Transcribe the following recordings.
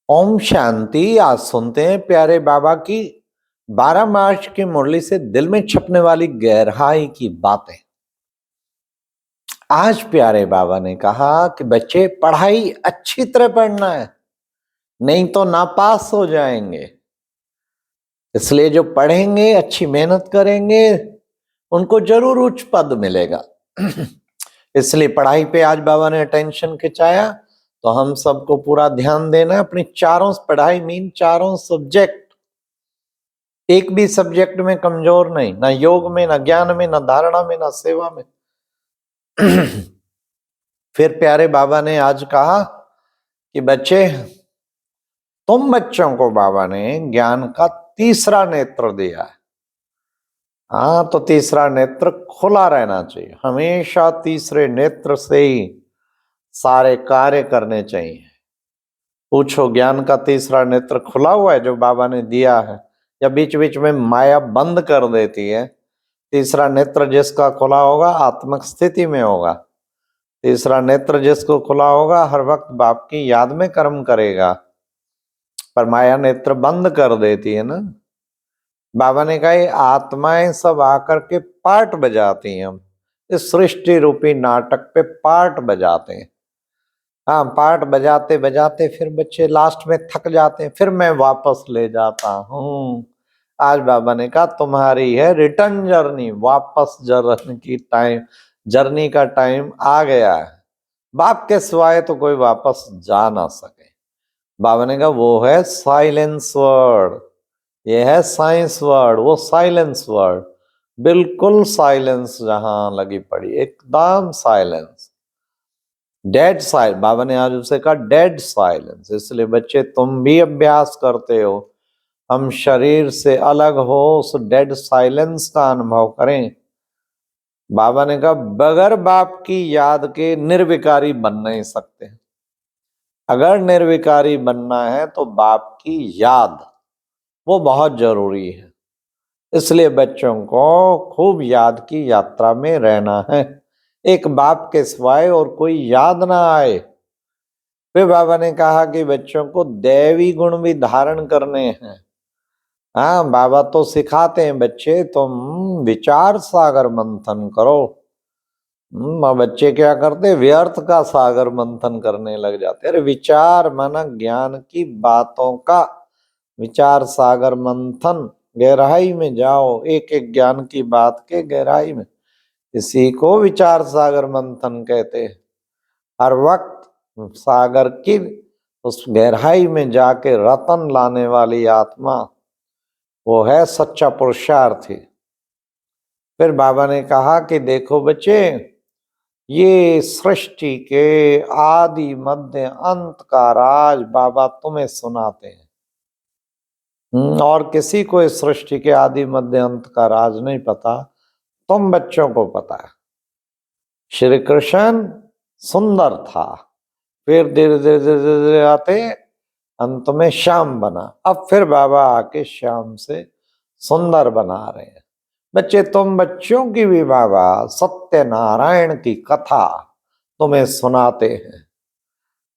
ओम शांति। आज सुनते हैं प्यारे बाबा की 12 मार्च की मुरली से दिल में छपने वाली गहराई की बातें। आज प्यारे बाबा ने कहा कि बच्चे पढ़ाई अच्छी तरह पढ़ना है, नहीं तो नापास हो जाएंगे। इसलिए जो पढ़ेंगे, अच्छी मेहनत करेंगे, उनको जरूर उच्च पद मिलेगा। इसलिए पढ़ाई पे आज बाबा ने अटेंशन खिंचाया, तो हम सबको पूरा ध्यान देना है अपनी चारों पढ़ाई मीन चारों सब्जेक्ट। एक भी सब्जेक्ट में कमजोर नहीं, ना योग में, ना ज्ञान में, ना धारणा में, ना सेवा में। फिर प्यारे बाबा ने आज कहा कि बच्चे, तुम बच्चों को बाबा ने ज्ञान का तीसरा नेत्र दिया है। हाँ, तो तीसरा नेत्र खुला रहना चाहिए। हमेशा तीसरे नेत्र से ही सारे कार्य करने चाहिए। पूछो, ज्ञान का तीसरा नेत्र खुला हुआ है जो बाबा ने दिया है, या बीच बीच में माया बंद कर देती है? तीसरा नेत्र जिसका खुला होगा आत्मक स्थिति में होगा। तीसरा नेत्र जिसको खुला होगा हर वक्त बाप की याद में कर्म करेगा। पर माया नेत्र बंद कर देती है ना। बाबा ने कहा ये आत्माएं सब आकर के पार्ट बजाती हैं, हम इस सृष्टि रूपी नाटक पे पार्ट बजाते हैं। हाँ, पार्ट बजाते बजाते फिर बच्चे लास्ट में थक जाते हैं, फिर मैं वापस ले जाता हूँ। आज बाबा ने कहा तुम्हारी है रिटर्न जर्नी, वापस जर्नी का टाइम आ गया है। बाप के सिवाय तो कोई वापस जा ना सके। बाबा ने कहा वो है साइलेंस वर्ड, ये है साइंस वर्ड, वो साइलेंस वर्ड। बिल्कुल साइलेंस जहां लगी पड़ी, एकदम साइलेंस, डेड साइलेंस। बाबा ने आज उसे कहा डेड साइलेंस। इसलिए बच्चे तुम भी अभ्यास करते हो, हम शरीर से अलग हो उस डेड साइलेंस का अनुभव करें। बाबा ने कहा बगैर बाप की याद के निर्विकारी बन नहीं सकते। अगर निर्विकारी बनना है तो बाप की याद वो बहुत जरूरी है। इसलिए बच्चों को खूब याद की यात्रा में रहना है, एक बाप के सिवाय और कोई याद ना आए। फिर बाबा ने कहा कि बच्चों को दैवी गुण भी धारण करने हैं। हाँ, बाबा तो सिखाते हैं बच्चे तुम विचार सागर मंथन करो। बच्चे क्या करते, व्यर्थ का सागर मंथन करने लग जाते। अरे विचार माना ज्ञान की बातों का विचार सागर मंथन, गहराई में जाओ, एक एक ज्ञान की बात के गहराई में। इसी को विचार सागर मंथन कहते हैं। हर वक्त सागर की उस गहराई में जाके रतन लाने वाली आत्मा वो है सच्चा पुरुषार्थी। फिर बाबा ने कहा कि देखो बच्चे, ये सृष्टि के आदि मध्य अंत का राज बाबा तुम्हें सुनाते हैं। और किसी को इस सृष्टि के आदि मध्य अंत का राज नहीं पता, तुम बच्चों को पता है। श्री कृष्ण सुंदर था, फिर धीरे धीरे धीरे धीरे आते अंत में श्याम बना। अब फिर बाबा आके श्याम से सुंदर बना रहे हैं। बच्चे तुम बच्चों की भी बाबा सत्यनारायण की कथा तुम्हें सुनाते हैं।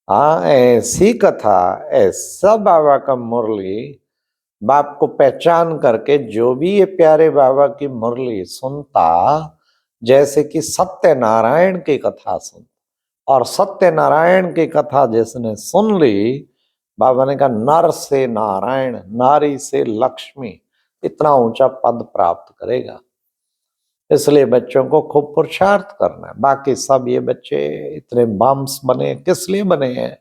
हाँ, ऐसी कथा, ऐसा बाबा का मुरली, बाप को पहचान करके जो भी ये प्यारे बाबा की मुरली सुनता जैसे कि सत्यनारायण की कथा सुन। और सत्यनारायण की कथा जिसने सुन ली, बाबा ने कहा नर से नारायण, नारी से लक्ष्मी, इतना ऊंचा पद प्राप्त करेगा। इसलिए बच्चों को खूब पुरुषार्थ करना है। बाकी सब ये बच्चे इतने बम्स बने किस लिए बने हैं?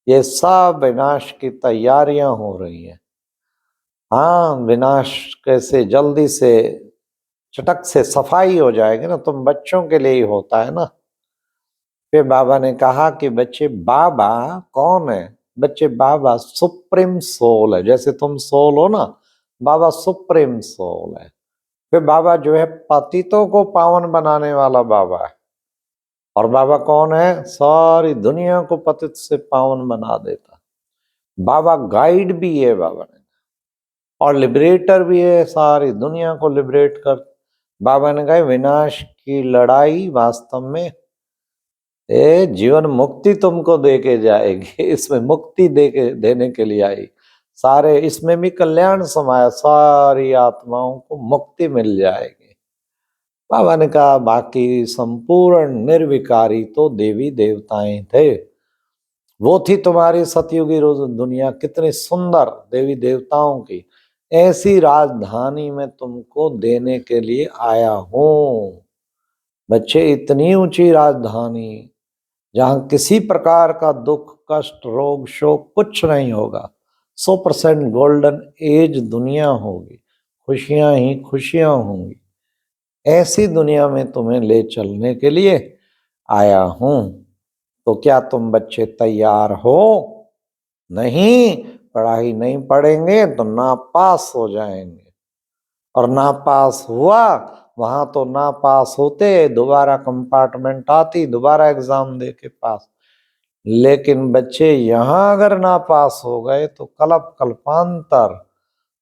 ये सब विनाश की तैयारियां हो रही हैं। हाँ, विनाश कैसे जल्दी से चटक से सफाई हो जाएगी ना, तुम बच्चों के लिए ही होता है ना। फिर बाबा ने कहा कि बच्चे बाबा कौन है? बच्चे बाबा सुप्रीम सोल है। जैसे तुम सोल हो ना, बाबा सुप्रीम सोल है। फिर बाबा जो है पतितों को पावन बनाने वाला बाबा है। और बाबा कौन है? सारी दुनिया को पतित से पावन बना देता। बाबा गाइड भी है बाबा ने, और लिबरेटर भी है, सारी दुनिया को लिबरेट कर। बाबा ने कहा विनाश की लड़ाई वास्तव में ये जीवन मुक्ति तुमको दे के जाएगी, इसमें मुक्ति देने के लिए आई। सारे इसमें भी कल्याण समाया, सारी आत्माओं को मुक्ति मिल जाएगी। बाबा ने कहा बाकी संपूर्ण निर्विकारी तो देवी देवताएं थे। वो थी तुम्हारी सतयुगी रोज दुनिया, कितनी सुंदर देवी देवताओं की। ऐसी राजधानी में तुमको देने के लिए आया हूं बच्चे। इतनी ऊंची राजधानी जहां किसी प्रकार का दुख कष्ट रोग शोक कुछ नहीं होगा। 100% गोल्डन एज दुनिया होगी, खुशियां ही खुशियां होंगी। ऐसी दुनिया में तुम्हें ले चलने के लिए आया हूं। तो क्या तुम बच्चे तैयार हो? नहीं, पढ़ाई नहीं पढ़ेंगे तो नापास हो जाएंगे, और नापास हुआ वहां तो नापास होते दोबारा कंपार्टमेंट आती, दोबारा एग्जाम दे के पास। लेकिन बच्चे यहाँ अगर नापास हो गए तो कल्प कल्पांतर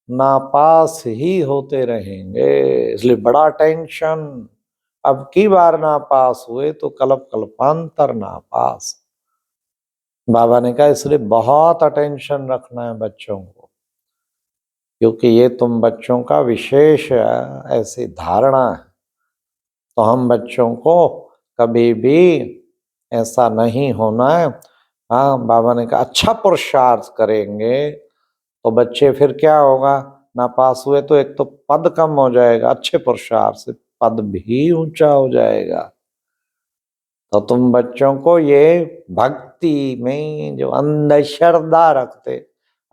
नापास ही होते रहेंगे। इसलिए बड़ा टेंशन, अब की बार नापास हुए तो कल्प कल्पांतर नापास। बाबा ने कहा इसलिए बहुत अटेंशन रखना है बच्चों को, क्योंकि ये तुम बच्चों का विशेष ऐसी धारणा है। तो हम बच्चों को कभी भी ऐसा नहीं होना है। हाँ, बाबा ने कहा अच्छा पुरुषार्थ करेंगे तो बच्चे फिर क्या होगा, ना पास हुए तो एक तो पद कम हो जाएगा, अच्छे पुरुषार्थ से पद भी ऊंचा हो जाएगा। तो तुम बच्चों को ये भक्ति में जो अंधश्रद्धा रखते,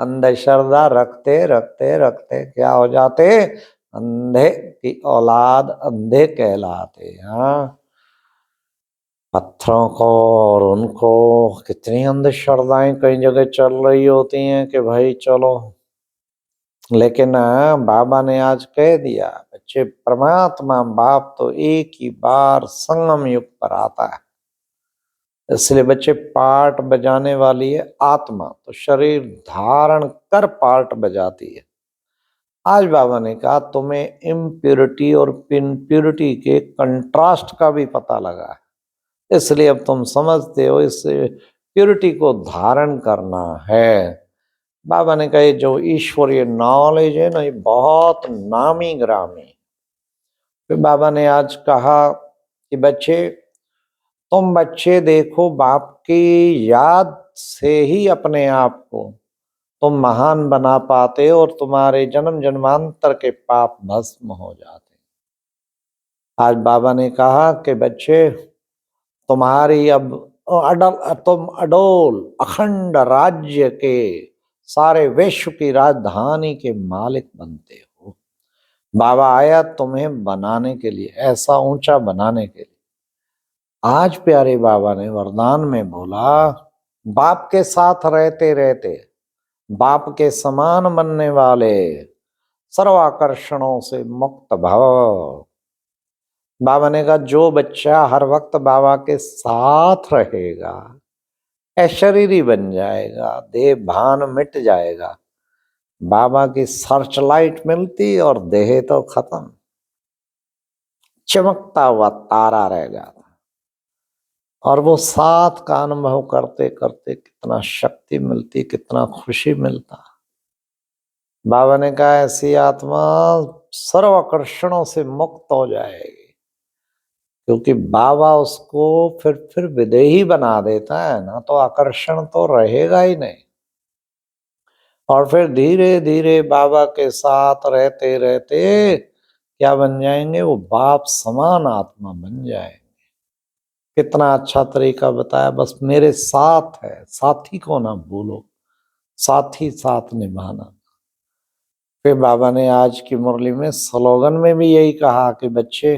अंधश्रद्धा रखते रखते रखते क्या हो जाते, अंधे की औलाद अंधे कहलाते। हाँ, पत्थरों को और उनको कितनी अंधश्रद्धाएं कई जगह चल रही होती हैं कि भाई चलो। लेकिन बाबा ने आज कह दिया बच्चे, परमात्मा बाप तो एक ही बार संगम युग पर आता है। इसलिए बच्चे पार्ट बजाने वाली है आत्मा, तो शरीर धारण कर पार्ट बजाती है। आज बाबा ने कहा तुम्हें इम्प्योरिटी और पिनप्योरिटी के कंट्रास्ट का भी पता लगा है, इसलिए अब तुम समझते हो इससे प्योरिटी को धारण करना है। बाबा ने कहा जो ईश्वरीय नॉलेज है ना, ये बहुत नामी ग्रामी। फिर बाबा ने आज कहा कि बच्चे, तुम बच्चे देखो बाप की याद से ही अपने आप को तुम महान बना पाते हो, और तुम्हारे जन्म जन्मांतर के पाप भस्म हो जाते। आज बाबा ने कहा कि बच्चे तुम्हारी अब तुम अडोल अखंड राज्य के सारे विश्व की राजधानी के मालिक बनते हो। बाबा आया तुम्हें बनाने के लिए, ऐसा ऊंचा बनाने के लिए। आज प्यारे बाबा ने वरदान में बोला, बाप के साथ रहते रहते बाप के समान बनने वाले सर्वाकर्षणों से मुक्त भव। बाबा ने कहा जो बच्चा हर वक्त बाबा के साथ रहेगा अशरीरी बन जाएगा, देह भान मिट जाएगा। बाबा की सर्च लाइट मिलती और देह तो खत्म, चमकता हुआ तारा रह जाता। और वो साथ का अनुभव करते करते कितना शक्ति मिलती, कितना खुशी मिलता। बाबा ने कहा ऐसी आत्मा सर्व आकर्षणों से मुक्त हो जाएगी, क्योंकि बाबा उसको फिर विदेही बना देता है ना, तो आकर्षण तो रहेगा ही नहीं। और फिर धीरे धीरे बाबा के साथ रहते रहते क्या बन जाएंगे, वो बाप समान आत्मा बन जाएंगे। कितना अच्छा तरीका बताया, बस मेरे साथ है, साथी को ना भूलो, साथी साथ निभाना। फिर बाबा ने आज की मुरली में स्लोगन में भी यही कहा कि बच्चे,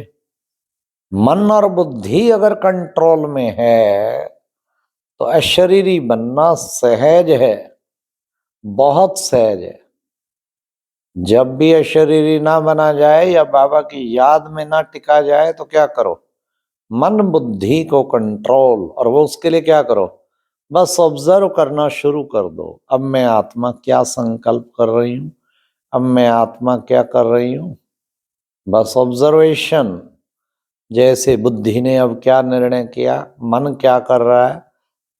मन और बुद्धि अगर कंट्रोल में है तो अशरीरी बनना सहज है, बहुत सहज है। जब भी अशरीरी ना बना जाए या बाबा की याद में ना टिका जाए तो क्या करो, मन बुद्धि को कंट्रोल। और वो उसके लिए क्या करो, बस ऑब्जर्व करना शुरू कर दो। अब मैं आत्मा क्या संकल्प कर रही हूँ, अब मैं आत्मा क्या कर रही हूँ, बस ऑब्जर्वेशन। जैसे बुद्धि ने अब क्या निर्णय किया, मन क्या कर रहा है,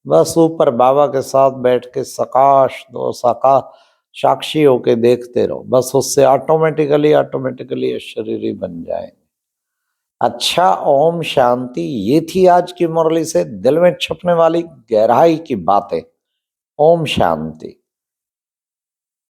बस ऊपर बाबा के साथ बैठ के सकाश दो सका साक्षी होके देखते रहो, बस उससे ऑटोमेटिकली ऑटोमेटिकली शरीर बन जाए। अच्छा, ओम शांति। ये थी आज की मुरली से दिल में छुपने वाली गहराई की बातें। ओम शांति।